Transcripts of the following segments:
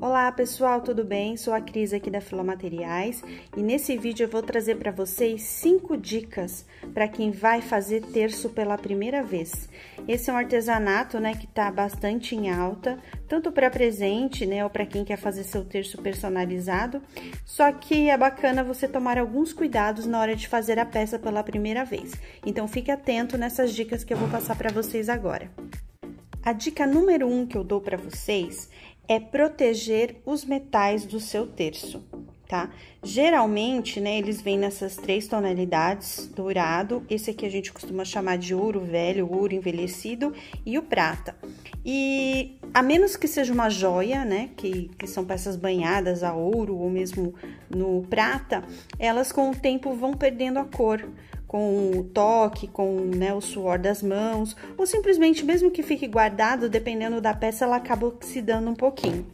Olá pessoal, tudo bem? Sou a Cris aqui da Filomateriais e nesse vídeo eu vou trazer para vocês 5 dicas para quem vai fazer terço pela primeira vez. Esse é um artesanato, né, que tá bastante em alta, tanto para presente, né, ou para quem quer fazer seu terço personalizado, só que é bacana você tomar alguns cuidados na hora de fazer a peça pela primeira vez. Então fique atento nessas dicas que eu vou passar para vocês agora. A dica número 1 que eu dou para vocês é proteger os metais do seu terço, tá? Geralmente, né, eles vêm nessas 3 tonalidades, dourado, esse aqui a gente costuma chamar de ouro velho, ouro envelhecido, e o prata. E a menos que seja uma joia, né, que são peças banhadas a ouro ou mesmo no prata, elas com o tempo vão perdendo a cor, com o toque, com, né, o suor das mãos, ou simplesmente mesmo que fique guardado, dependendo da peça, ela acaba oxidando um pouquinho.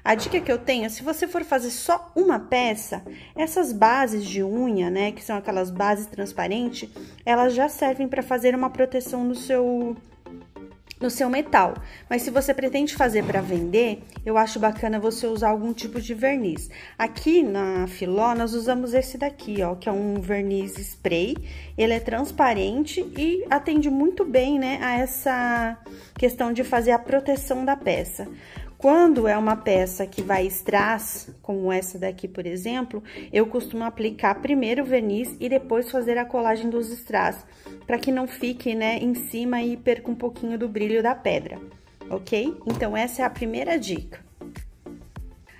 A dica que eu tenho, se você for fazer só uma peça, essas bases de unha, né, que são aquelas bases transparentes, elas já servem para fazer uma proteção no seu metal. Mas se você pretende fazer para vender, eu acho bacana você usar algum tipo de verniz. Aqui na Filó, nós usamos esse daqui, ó, que é um verniz spray. Ele é transparente e atende muito bem, né, a essa questão de fazer a proteção da peça. Quando é uma peça que vai strass, como essa daqui, por exemplo, eu costumo aplicar primeiro o verniz e depois fazer a colagem dos strass, para que não fique, né, em cima e perca um pouquinho do brilho da pedra, ok? Então, essa é a primeira dica.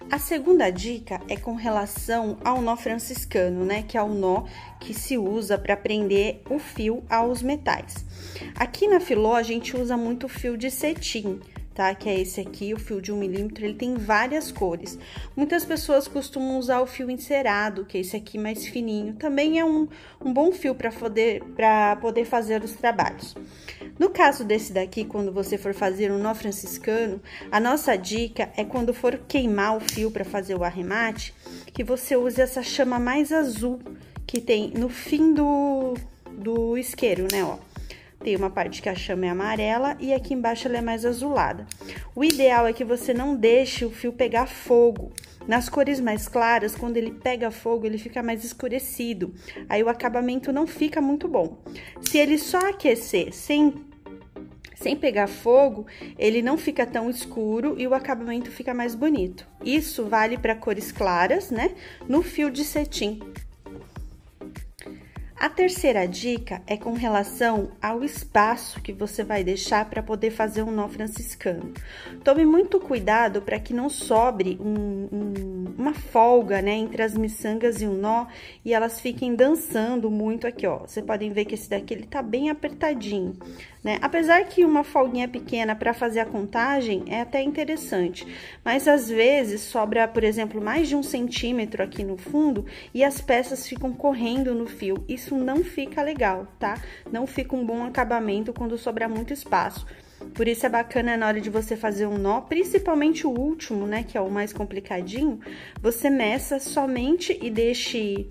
A segunda dica é com relação ao nó franciscano, né, que é o nó que se usa para prender o fio aos metais. Aqui na Filó, a gente usa muito fio de cetim, tá? Que é esse aqui, o fio de 1 milímetro, ele tem várias cores. Muitas pessoas costumam usar o fio encerado, que é esse aqui mais fininho. Também é um bom fio para poder fazer os trabalhos. No caso desse daqui, quando você for fazer um nó franciscano, a nossa dica é quando for queimar o fio para fazer o arremate, que você use essa chama mais azul que tem no fim do isqueiro, né, ó. Tem uma parte que a chama é amarela e aqui embaixo ela é mais azulada. O ideal é que você não deixe o fio pegar fogo. Nas cores mais claras, quando ele pega fogo, ele fica mais escurecido. Aí o acabamento não fica muito bom. Se ele só aquecer sem pegar fogo, ele não fica tão escuro e o acabamento fica mais bonito. Isso vale para cores claras, né? No fio de cetim. A terceira dica é com relação ao espaço que você vai deixar para poder fazer um nó franciscano. Tome muito cuidado para que não sobre uma folga, né, entre as miçangas e o nó e elas fiquem dançando muito aqui, ó. Vocês podem ver que esse daqui ele tá bem apertadinho, né? Apesar que uma folguinha pequena para fazer a contagem é até interessante, mas às vezes sobra, por exemplo, mais de 1 centímetro aqui no fundo e as peças ficam correndo no fio. Isso não fica legal, tá? Não fica um bom acabamento quando sobrar muito espaço. Por isso é bacana na hora de você fazer um nó, principalmente o último, né, que é o mais complicadinho, você meça somente e deixe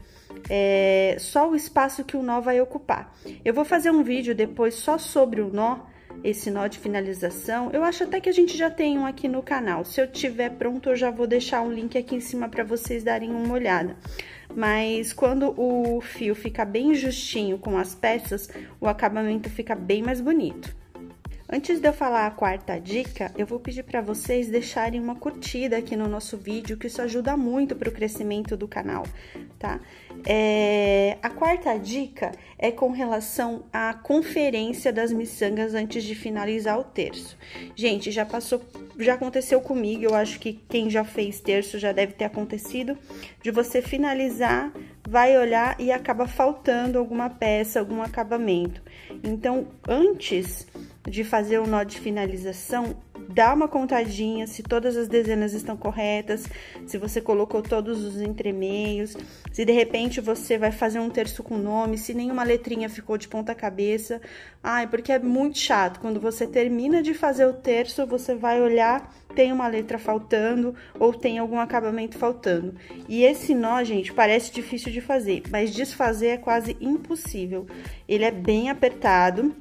só o espaço que o nó vai ocupar. Eu vou fazer um vídeo depois só sobre o nó, esse nó de finalização. Eu acho até que a gente já tem um aqui no canal. Se eu tiver pronto, eu já vou deixar um link aqui em cima para vocês darem uma olhada. Mas quando o fio fica bem justinho com as peças, o acabamento fica bem mais bonito. Antes de eu falar a quarta dica, eu vou pedir para vocês deixarem uma curtida aqui no nosso vídeo, que isso ajuda muito para o crescimento do canal, tá? A quarta dica é com relação à conferência das miçangas antes de finalizar o terço. Gente, já aconteceu comigo, eu acho que quem já fez terço já deve ter acontecido, de você finalizar, vai olhar e acaba faltando alguma peça, algum acabamento. Então, antes de fazer o nó de finalização, dá uma contadinha se todas as dezenas estão corretas, se você colocou todos os entremeios, se de repente você vai fazer um terço com nome, se nenhuma letrinha ficou de ponta cabeça. Porque é muito chato, quando você termina de fazer o terço, você vai olhar, tem uma letra faltando ou tem algum acabamento faltando. E esse nó, gente, parece difícil de fazer, mas desfazer é quase impossível. Ele é bem apertado.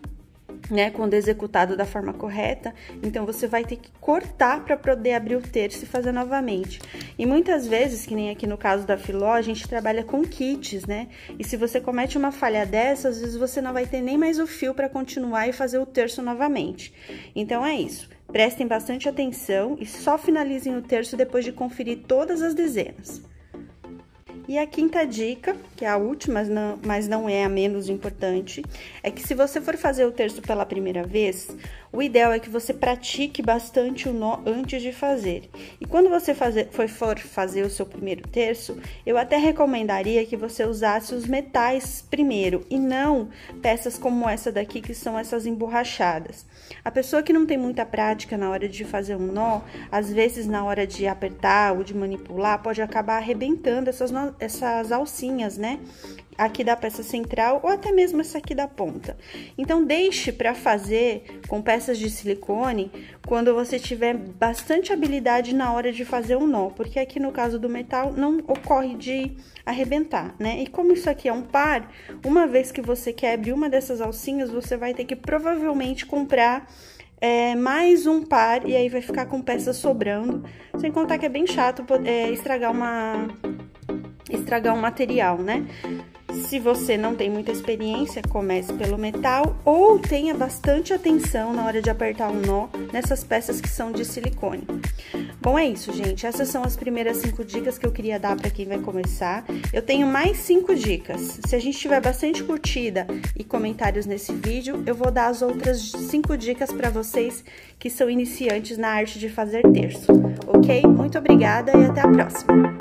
né, quando executado da forma correta, então você vai ter que cortar para poder abrir o terço e fazer novamente. E muitas vezes, que nem aqui no caso da Filó, a gente trabalha com kits, né? E se você comete uma falha dessa, às vezes você não vai ter nem mais o fio para continuar e fazer o terço novamente. Então é isso. Prestem bastante atenção e só finalizem o terço depois de conferir todas as dezenas. E a quinta dica, que é a última, mas não é a menos importante, é que se você for fazer o terço pela primeira vez, o ideal é que você pratique bastante o nó antes de fazer. E quando você for fazer o seu primeiro terço, eu até recomendaria que você usasse os metais primeiro e não peças como essa daqui, que são essas emborrachadas. A pessoa que não tem muita prática na hora de fazer um nó, às vezes na hora de apertar ou de manipular, pode acabar arrebentando essas alcinhas, né? Aqui da peça central ou até mesmo essa aqui da ponta. Então, deixe para fazer com peças de silicone quando você tiver bastante habilidade na hora de fazer um nó, porque aqui no caso do metal não ocorre de arrebentar, né? E como isso aqui é um par, uma vez que você quebre uma dessas alcinhas, você vai ter que provavelmente comprar mais um par e aí vai ficar com peças sobrando, sem contar que é bem chato estragar um material, né? Se você não tem muita experiência, comece pelo metal ou tenha bastante atenção na hora de apertar um nó nessas peças que são de silicone. Bom, é isso, gente. Essas são as primeiras 5 dicas que eu queria dar para quem vai começar. Eu tenho mais 5 dicas. Se a gente tiver bastante curtida e comentários nesse vídeo, eu vou dar as outras 5 dicas para vocês que são iniciantes na arte de fazer terço, ok? Muito obrigada e até a próxima!